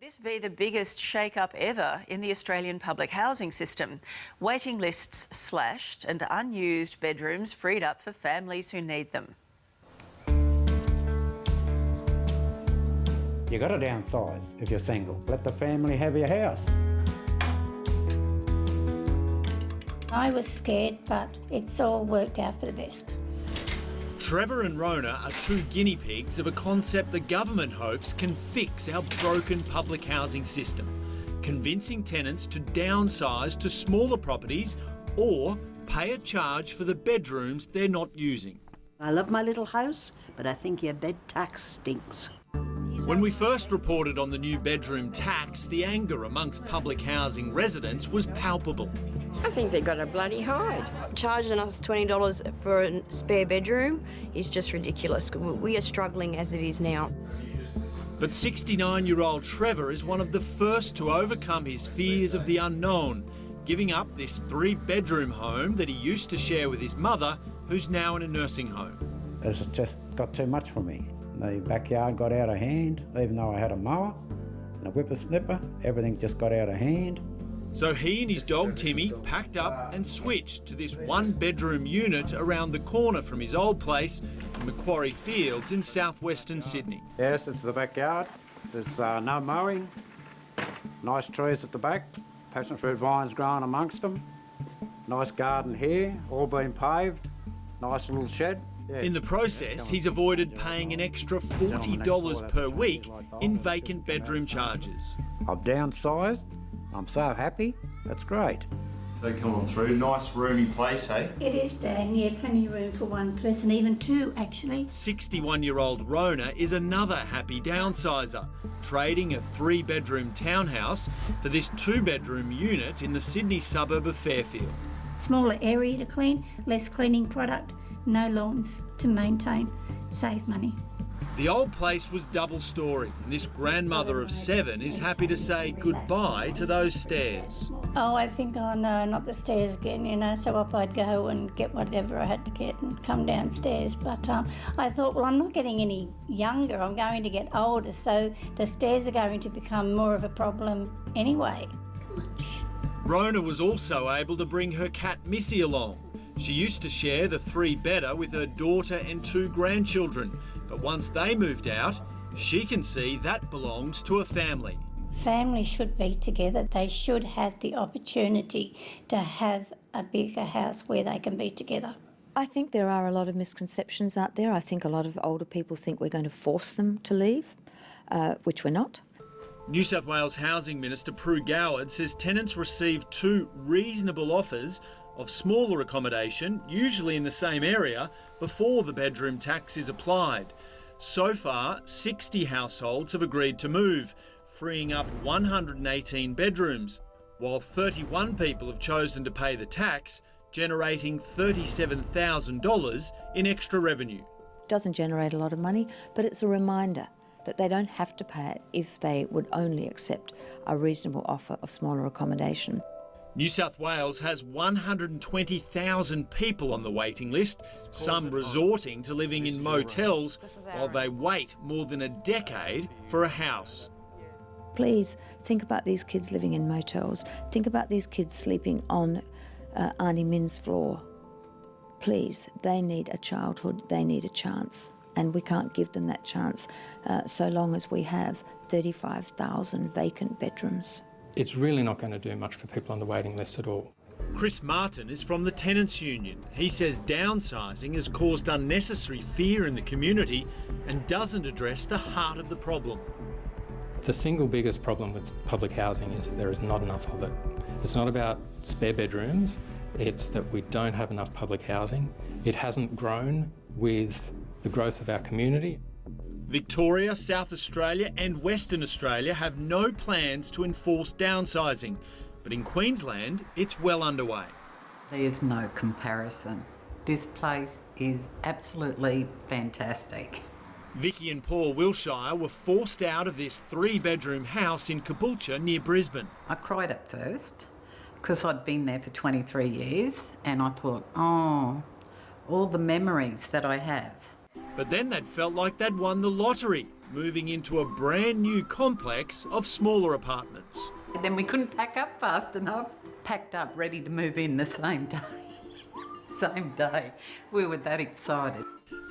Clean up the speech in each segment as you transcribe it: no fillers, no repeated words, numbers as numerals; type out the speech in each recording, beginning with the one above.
This be the biggest shake-up ever in the Australian public housing system. Waiting lists slashed and unused bedrooms freed up for families who need them. You got to downsize if you're single. Let the family have your house. I was scared, but it's all worked out for the best. Trevor and Rona are two guinea pigs of a concept the government hopes can fix our broken public housing system, convincing tenants to downsize to smaller properties or pay a charge for the bedrooms they're not using. I love my little house, but I think your bed tax stinks. When we first reported on the new bedroom tax, the anger amongst public housing residents was palpable. I think they got a bloody hide. Charging us $20 for a spare bedroom is just ridiculous. We are struggling as it is now. But 69-year-old Trevor is one of the first to overcome his fears of the unknown, giving up this 3-bedroom home that he used to share with his mother, who's now in a nursing home. It's just got too much for me. The backyard got out of hand, even though I had a mower and a whippersnipper, everything just got out of hand. So he and his dog Timmy packed up and switched to this 1-bedroom unit around the corner from his old place in Macquarie Fields in southwestern Sydney. Yes, it's the backyard. There's no mowing, nice trees at the back, passion fruit vines growing amongst them, nice garden here, all been paved, nice little shed. Yes. In the process, he's avoided paying an extra $40 per week in vacant bedroom charges. I've downsized. I'm so happy. That's great. So come on through. Nice roomy place, hey? It is, Dan. Yeah, plenty of room for one person, even two, actually. 61-year-old Rona is another happy downsizer, trading a 3-bedroom townhouse for this 2-bedroom unit in the Sydney suburb of Fairfield. Smaller area to clean, less cleaning product, no lawns to maintain, save money. The old place was double-storey, and this grandmother of 7 is happy to say goodbye to those stairs. Oh, I think, oh no, not the stairs again, you know, so up I'd go and get whatever I had to get and come downstairs. But I thought, well, I'm not getting any younger, I'm going to get older, so the stairs are going to become more of a problem anyway. Rona was also able to bring her cat Missy along. She used to share the 3-bedder with her daughter and 2 grandchildren, but once they moved out, she can see that belongs to a family. Families should be together. They should have the opportunity to have a bigger house where they can be together. I think there are a lot of misconceptions out there. I think a lot of older people think we're going to force them to leave, which we're not. New South Wales Housing Minister Prue Goward says tenants receive 2 reasonable offers of smaller accommodation, usually in the same area, before the bedroom tax is applied. So far, 60 households have agreed to move, freeing up 118 bedrooms, while 31 people have chosen to pay the tax, generating $37,000 in extra revenue. It doesn't generate a lot of money, but it's a reminder that they don't have to pay it if they would only accept a reasonable offer of smaller accommodation. New South Wales has 120,000 people on the waiting list, some resorting to living in motels while they wait more than a decade for a house. Please think about these kids living in motels. Think about these kids sleeping on Auntie Min's floor. Please, they need a childhood, they need a chance. And we can't give them that chance so long as we have 35,000 vacant bedrooms. It's really not going to do much for people on the waiting list at all. Chris Martin is from the Tenants Union. He says downsizing has caused unnecessary fear in the community and doesn't address the heart of the problem. The single biggest problem with public housing is that there is not enough of it. It's not about spare bedrooms, it's that we don't have enough public housing. It hasn't grown with the growth of our community. Victoria, South Australia and Western Australia have no plans to enforce downsizing, but in Queensland it's well underway. There's no comparison. This place is absolutely fantastic. Vicky and Paul Wilshire were forced out of this 3-bedroom house in Caboolture near Brisbane. I cried at first because I'd been there for 23 years and I thought, oh, all the memories that I have. But then they'd felt like they'd won the lottery. moving into a brand new complex of smaller apartments. Then we couldn't pack up fast enough. Packed up, ready to move in the same day. Same day. We were that excited.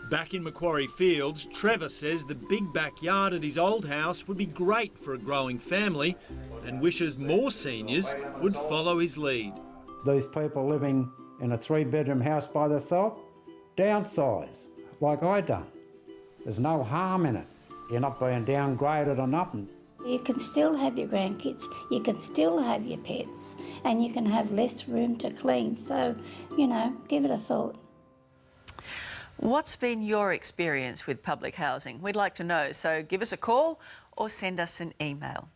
Back in Macquarie Fields, Trevor says the big backyard at his old house would be great for a growing family and wishes more seniors would follow his lead. These people living in a 3-bedroom house by themselves, downsize, like I done. There's no harm in it. You're not being downgraded or nothing. You can still have your grandkids, you can still have your pets, and you can have less room to clean. So, give it a thought. What's been your experience with public housing? We'd like to know, so give us a call or send us an email.